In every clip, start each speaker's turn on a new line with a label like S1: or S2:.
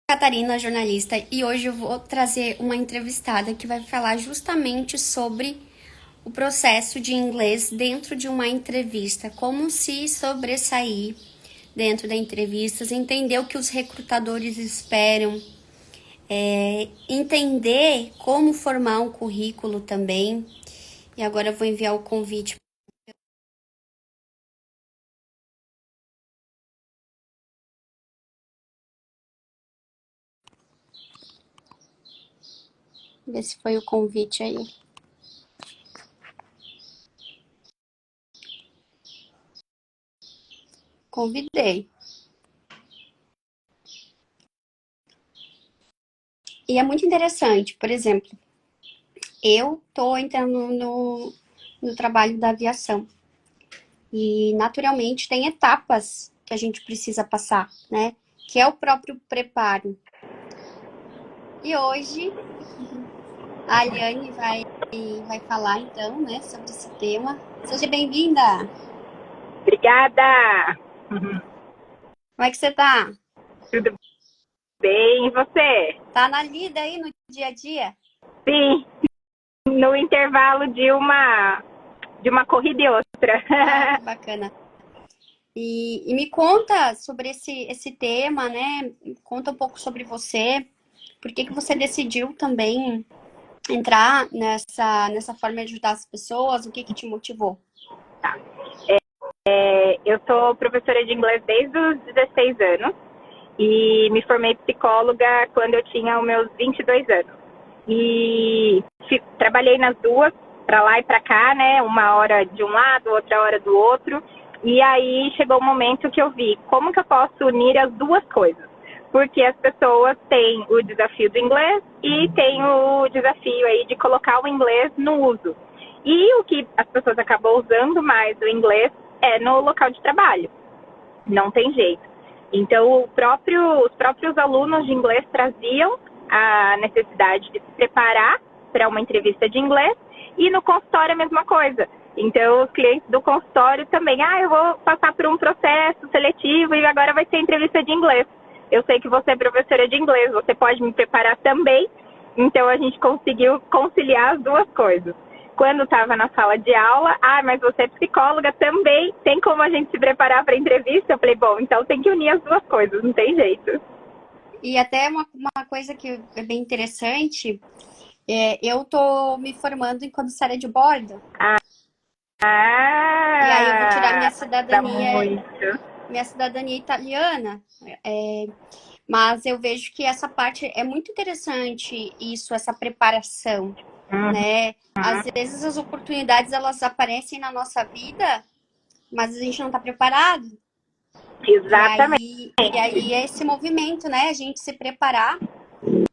S1: Catarina, jornalista, e hoje eu vou trazer uma entrevistada que vai falar justamente sobre o processo de inglês dentro de uma entrevista, como se sobressair dentro da entrevista, entender o que os recrutadores esperam, entender como formar um currículo também. E agora eu vou enviar o convite. Ver se foi o convite aí. Convidei. E é muito interessante, por exemplo, eu tô entrando no trabalho da aviação. E, naturalmente, tem etapas que a gente precisa passar, né? Que é o próprio preparo. E hoje, a Aliane vai falar, então, né, sobre esse tema. Seja bem-vinda!
S2: Obrigada!
S1: Como é que você tá?
S2: Tudo bem, e você?
S1: Tá na lida aí no dia a dia?
S2: Sim, no intervalo de uma corrida e outra.
S1: Ah, que bacana. E me conta sobre esse tema, né? Conta um pouco sobre você. Por que você decidiu também entrar nessa forma de ajudar as pessoas? O que te motivou?
S2: Tá. Eu sou professora de inglês desde os 16 anos e me formei psicóloga quando eu tinha os meus 22 anos. E trabalhei nas duas, para lá e para cá, né? Uma hora de um lado, outra hora do outro. E aí chegou o momento que eu vi como que eu posso unir as duas coisas. Porque as pessoas têm o desafio do inglês e têm o desafio aí de colocar o inglês no uso. E o que as pessoas acabam usando mais o inglês é no local de trabalho. Não tem jeito. Então, os próprios alunos de inglês traziam a necessidade de se preparar para uma entrevista de inglês e no consultório a mesma coisa. Então, os clientes do consultório também, eu vou passar por um processo seletivo e agora vai ser entrevista de inglês. Eu sei que você é professora de inglês, você pode me preparar também. Então, a gente conseguiu conciliar as duas coisas. Quando estava na sala de aula, mas você é psicóloga também, tem como a gente se preparar para a entrevista? Eu falei, bom, então tem que unir as duas coisas, não tem jeito.
S1: E até uma coisa que é bem interessante, eu tô me formando em comissária de bordo. E aí eu vou tirar minha cidadania italiana. Mas eu vejo que essa parte é muito interessante, essa preparação, né? Às vezes as oportunidades, elas aparecem na nossa vida, mas a gente não está preparado.
S2: Exatamente.
S1: E aí é esse movimento, né? A gente se preparar,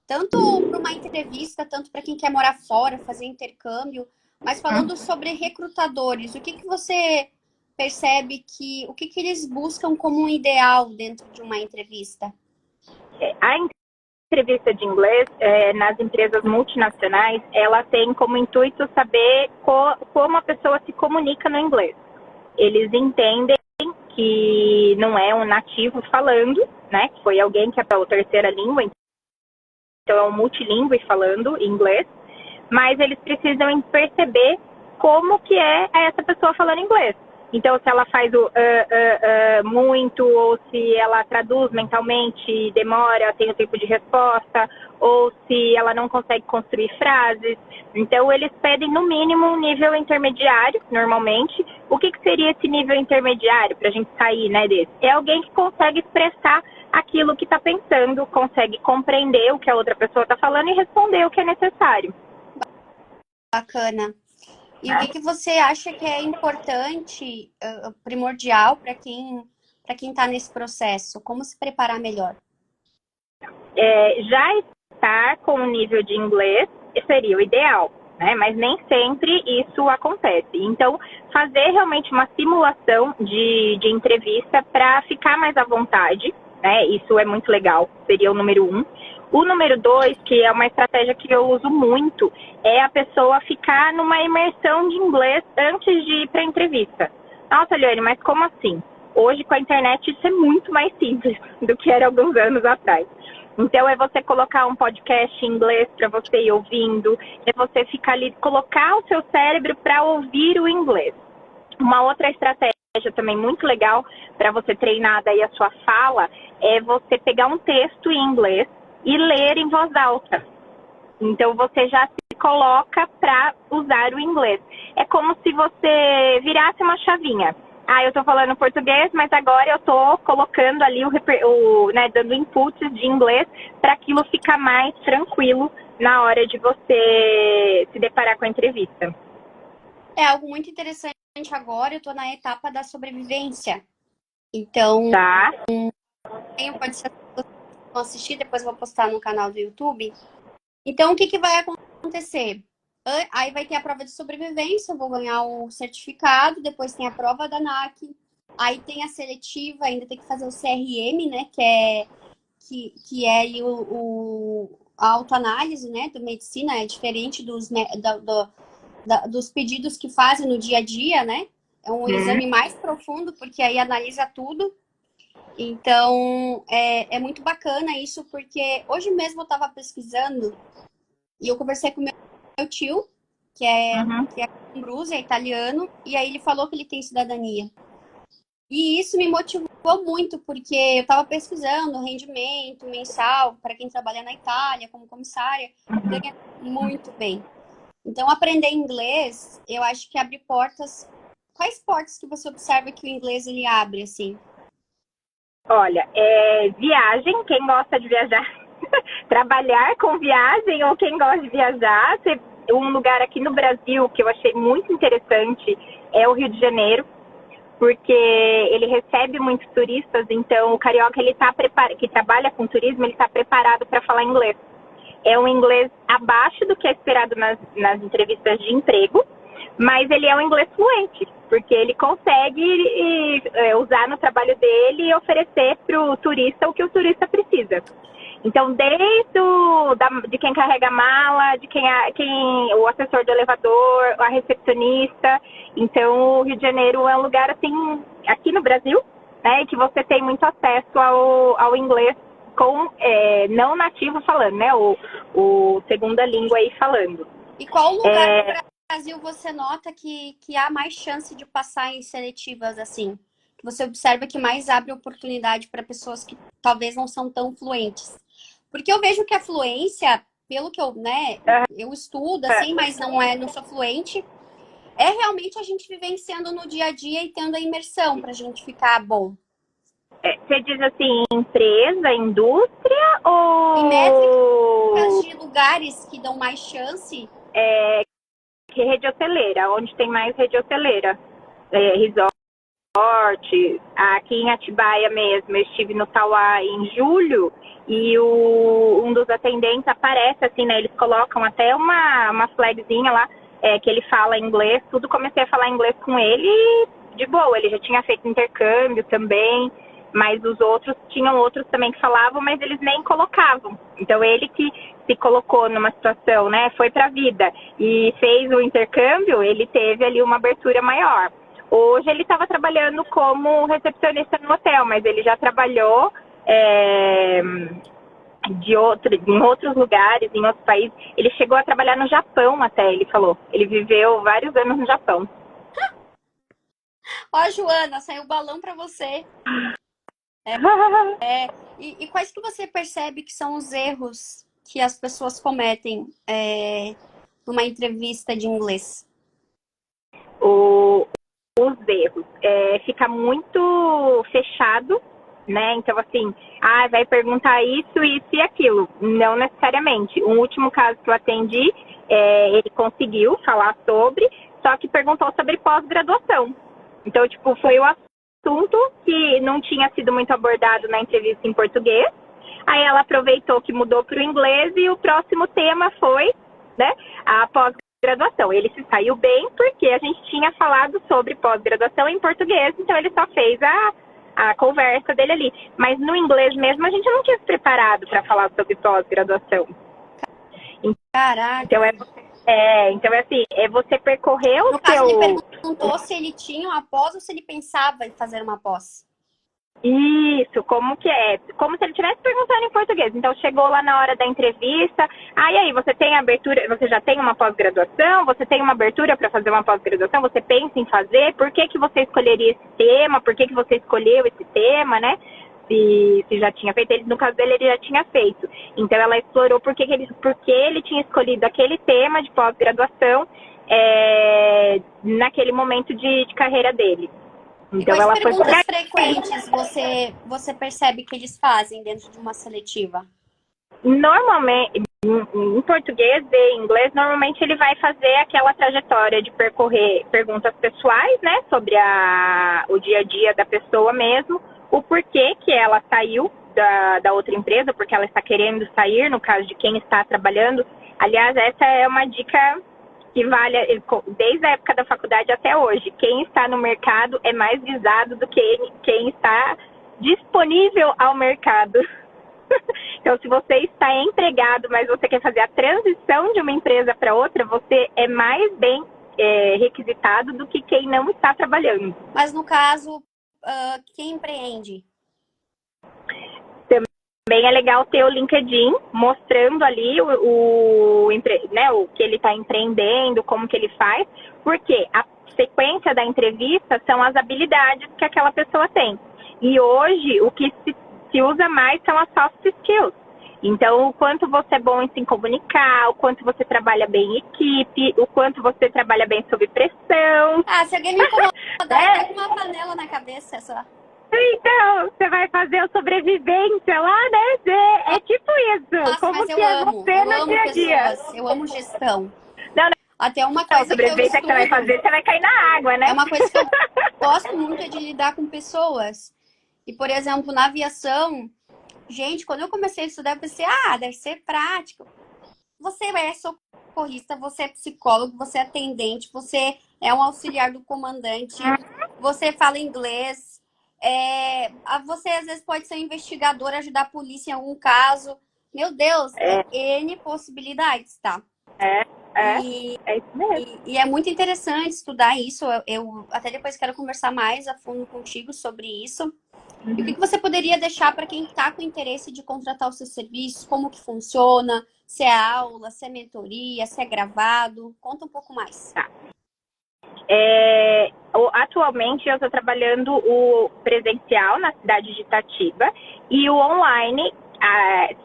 S1: tanto para uma entrevista, tanto para quem quer morar fora, fazer intercâmbio. Mas falando sobre recrutadores, o que você percebe o que eles buscam como um ideal dentro de uma entrevista?
S2: A entrevista de inglês nas empresas multinacionais, ela tem como intuito saber como a pessoa se comunica no inglês. Eles entendem que não é um nativo falando, né? Que foi alguém que é a terceira língua, então é um multilingüe falando inglês, mas eles precisam perceber como que é essa pessoa falando inglês. Então, se ela faz o muito, ou se ela traduz mentalmente, demora, tem o tempo de resposta, ou se ela não consegue construir frases. Então, eles pedem, no mínimo, um nível intermediário, normalmente. O que seria esse nível intermediário, para a gente sair, né, desse? É alguém que consegue expressar aquilo que está pensando, consegue compreender o que a outra pessoa está falando e responder o que é necessário.
S1: Bacana. E o que você acha que é importante, primordial para quem está nesse processo? Como se preparar melhor?
S2: Já estar com um nível de inglês seria o ideal, né? Mas nem sempre isso acontece. Então, fazer realmente uma simulação de entrevista para ficar mais à vontade, né? Isso é muito legal, seria o número 1. O número 2, que é uma estratégia que eu uso muito, é a pessoa ficar numa imersão de inglês antes de ir para a entrevista. Nossa, Liane, mas como assim? Hoje, com a internet, isso é muito mais simples do que era alguns anos atrás. Então, é você colocar um podcast em inglês para você ir ouvindo, é você ficar ali, colocar o seu cérebro para ouvir o inglês. Uma outra estratégia também muito legal para você treinar daí a sua fala é você pegar um texto em inglês e ler em voz alta. Então, você já se coloca para usar o inglês. É como se você virasse uma chavinha. Ah, eu estou falando português, mas agora eu estou colocando ali né, dando inputs de inglês para aquilo ficar mais tranquilo na hora de você se deparar com a entrevista.
S1: É algo muito interessante agora, eu estou na etapa da sobrevivência. Então,
S2: Tá?
S1: pode ser que vão assistir, depois eu vou postar no canal do YouTube. Então, o que vai acontecer? Aí vai ter a prova de sobrevivência, eu vou ganhar o certificado, depois tem a prova da NAC, aí tem a seletiva, ainda tem que fazer o CRM, né, que é aí a autoanálise, né, do medicina, é diferente dos pedidos que fazem no dia a dia, né, é um exame mais profundo, porque aí analisa tudo. Então, é muito bacana isso, porque hoje mesmo eu estava pesquisando e eu conversei com meu tio, que é Bruce, é italiano, e aí ele falou que ele tem cidadania. E isso me motivou muito, porque eu estava pesquisando o rendimento mensal para quem trabalha na Itália como comissária, ganha muito bem. Então, aprender inglês, eu acho que abre portas. Quais portas que você observa que o inglês ele abre, assim?
S2: Olha, viagem, quem gosta de viajar, trabalhar com viagem ou quem gosta de viajar. Um lugar aqui no Brasil que eu achei muito interessante é o Rio de Janeiro, porque ele recebe muitos turistas, então o carioca ele tá que trabalha com turismo, ele está preparado para falar inglês. É um inglês abaixo do que é esperado nas entrevistas de emprego, mas ele é um inglês fluente, porque ele consegue usar no trabalho dele e oferecer para o turista o que o turista precisa. Então, de quem carrega a mala, de o assessor do elevador, a recepcionista. Então, o Rio de Janeiro é um lugar, assim, aqui no Brasil, né, que você tem muito acesso ao inglês com não nativo falando, né, o segunda língua aí falando.
S1: E qual lugar do Brasil você nota que há mais chance de passar em seletivas, assim? Que você observa que mais abre oportunidade para pessoas que talvez não são tão fluentes? Porque eu vejo que a fluência, pelo que eu estudo, assim, mas não sou fluente, é realmente a gente vivenciando no dia a dia e tendo a imersão para a gente ficar bom.
S2: Você diz assim, empresa, indústria ou...
S1: Em métricas de lugares que dão mais chance.
S2: Que rede hoteleira, onde tem mais rede hoteleira. Resort, aqui em Atibaia mesmo, eu estive no Tauá em julho e um dos atendentes aparece assim, né? Eles colocam até uma flagzinha lá que ele fala inglês. Tudo comecei a falar inglês com ele e de boa. Ele já tinha feito intercâmbio também, mas os outros tinham outros também que falavam, mas eles nem colocavam. Então ele que se colocou numa situação, né? Foi para a vida e fez o intercâmbio, ele teve ali uma abertura maior. Hoje ele estava trabalhando como recepcionista no hotel, mas ele já trabalhou em outros lugares, em outros países. Ele chegou a trabalhar no Japão até, ele falou. Ele viveu vários anos no Japão.
S1: Ó, Joana, saiu o balão para você. E quais que você percebe que são os erros que as pessoas cometem numa entrevista de inglês?
S2: Os erros. Fica muito fechado, né? Então, assim, vai perguntar isso, isso e aquilo. Não necessariamente. Um último caso que eu atendi, ele conseguiu falar sobre, só que perguntou sobre pós-graduação. Então, tipo, foi o assunto que não tinha sido muito abordado na entrevista em português. Aí ela aproveitou que mudou para o inglês e o próximo tema foi, né, a pós-graduação. Ele se saiu bem porque a gente tinha falado sobre pós-graduação em português, então ele só fez a conversa dele ali. Mas no inglês mesmo a gente não tinha se preparado para falar sobre pós-graduação.
S1: Caraca!
S2: Então é assim, você percorrer o
S1: No caso, ele perguntou se ele tinha uma pós ou se ele pensava em fazer uma pós.
S2: Isso, como que é? Como se ele estivesse perguntando em português. Então, chegou lá na hora da entrevista. Ah, e aí, você tem abertura, você já tem uma pós-graduação? Você tem uma abertura para fazer uma pós-graduação? Você pensa em fazer? Por que que você escolheria esse tema? Por que que você escolheu esse tema, né? Se já tinha feito. Ele, no caso dele, ele já tinha feito. Então, ela explorou porque ele tinha escolhido aquele tema de pós-graduação naquele momento de carreira dele.
S1: E
S2: Então,
S1: quais
S2: ela foi por
S1: perguntas frequentes você percebe que eles fazem dentro de uma seletiva?
S2: normalmente, em português e em inglês, normalmente ele vai fazer aquela trajetória de percorrer perguntas pessoais, né, sobre o dia a dia da pessoa mesmo, o porquê que ela saiu da outra empresa, porque ela está querendo sair, no caso de quem está trabalhando. Aliás, essa é uma dica que vale desde a época da faculdade até hoje. Quem está no mercado é mais visado do que quem está disponível ao mercado. Então, se você está empregado, mas você quer fazer a transição de uma empresa para outra, você é mais bem requisitado do que quem não está trabalhando.
S1: Mas no caso, quem empreende?
S2: Também é legal ter o LinkedIn mostrando ali né, o que ele está empreendendo, como que ele faz, porque a sequência da entrevista são as habilidades que aquela pessoa tem. E hoje, o que se usa mais são as soft skills. Então, o quanto você é bom em se comunicar, o quanto você trabalha bem em equipe, o quanto você trabalha bem sob pressão.
S1: Ah, se alguém me incomodar, eu tá com uma panela na cabeça, só.
S2: Então, você vai fazer a sobrevivência lá, né? É tipo isso.
S1: Nossa,
S2: como
S1: mas
S2: que é você no dia a dia?
S1: pessoas, eu amo gestão.
S2: Não, não.
S1: Até uma
S2: Então,
S1: coisa que eu
S2: sobrevivência que você vai fazer, você vai cair na água, né?
S1: é uma coisa que eu gosto muito é de lidar com pessoas. E, por exemplo, na aviação, gente, quando eu comecei a estudar, eu pensei, deve ser prático. Você é socorrista, você é psicólogo, você é atendente, você é um auxiliar do comandante, você fala inglês, você às vezes pode ser um investigador, ajudar a polícia em algum caso. Meu Deus, N possibilidades, tá?
S2: É isso mesmo.
S1: E é muito interessante estudar isso. Eu até depois quero conversar mais a fundo contigo sobre isso. E o que você poderia deixar para quem está com interesse de contratar os seus serviços? Como que funciona? Se é aula, se é mentoria, se é gravado? Conta um pouco mais.
S2: Tá. Atualmente eu estou trabalhando o presencial na cidade de Itatiba e o online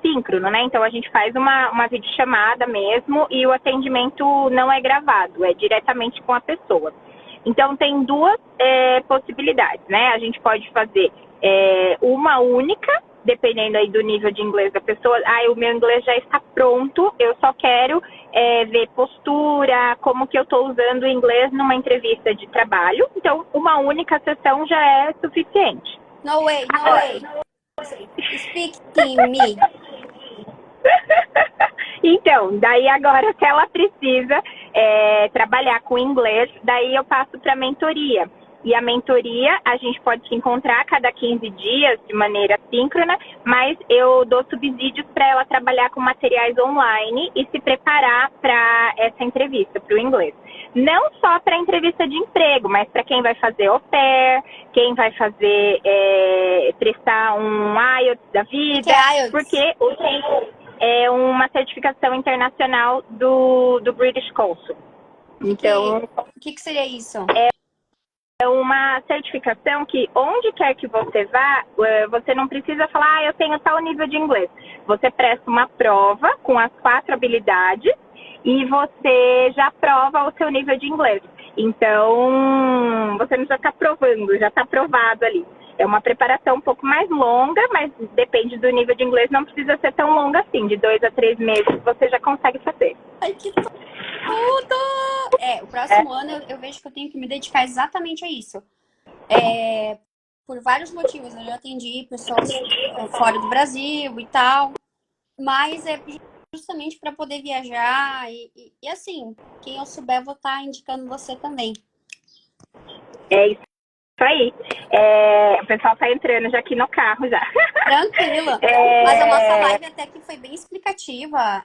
S2: síncrono, né? Então a gente faz uma videochamada mesmo e o atendimento não é gravado, é diretamente com a pessoa. Então tem duas possibilidades, né? A gente pode fazer uma única, dependendo aí do nível de inglês da pessoa. O meu inglês já está pronto, eu só quero ver postura, como que eu estou usando o inglês numa entrevista de trabalho. Então, uma única sessão já é suficiente.
S1: No way. Speak in me.
S2: Então, daí agora, se ela precisa trabalhar com inglês, daí eu passo para mentoria. E a mentoria, a gente pode se encontrar a cada 15 dias de maneira síncrona, mas eu dou subsídios para ela trabalhar com materiais online e se preparar para essa entrevista, para o inglês. Não só para a entrevista de emprego, mas para quem vai fazer au pair, quem vai fazer, prestar um IELTS da vida.
S1: Que é IELTS?
S2: Porque é uma certificação internacional do British Council. Então,
S1: o que seria isso?
S2: É uma certificação que onde quer que você vá, você não precisa falar, eu tenho tal nível de inglês. Você presta uma prova com as 4 habilidades e você já prova o seu nível de inglês. Então, você não precisa ficar provando, já está provado ali. É uma preparação um pouco mais longa, mas depende do nível de inglês, não precisa ser tão longa assim. De 2 a 3 meses você já consegue fazer.
S1: Ai, que tudo! O próximo ano eu vejo que eu tenho que me dedicar exatamente a isso. Por vários motivos. Eu já atendi pessoas fora do Brasil e tal. Mas é justamente para poder viajar. E assim, quem eu souber, vou estar indicando você também.
S2: É isso aí. O pessoal tá entrando já aqui no carro já.
S1: Tranquila. Mas a nossa live até que foi bem explicativa.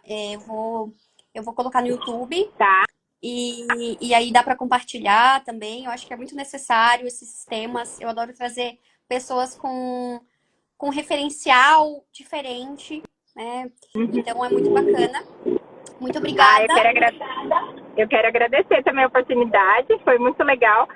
S1: Eu vou colocar no YouTube.
S2: Tá.
S1: E aí dá para compartilhar também. Eu acho que é muito necessário esses temas. Eu adoro trazer pessoas com referencial diferente, né? Então é muito bacana. Muito obrigada.
S2: Eu quero agradecer também a oportunidade, foi muito legal,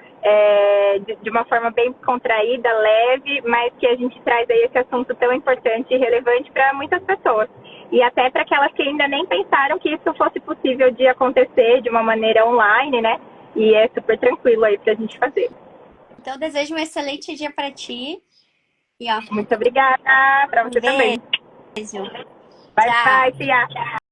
S2: de uma forma bem contraída, leve, mas que a gente traz aí esse assunto tão importante e relevante para muitas pessoas. E até para aquelas que ainda nem pensaram que isso fosse possível de acontecer de uma maneira online, né? E é super tranquilo aí para a gente fazer.
S1: Então, eu desejo um excelente dia para ti. E, ó,
S2: Muito obrigada, para você também.
S1: beijo.
S2: Bye,
S1: Tchau.
S2: bye, Tia.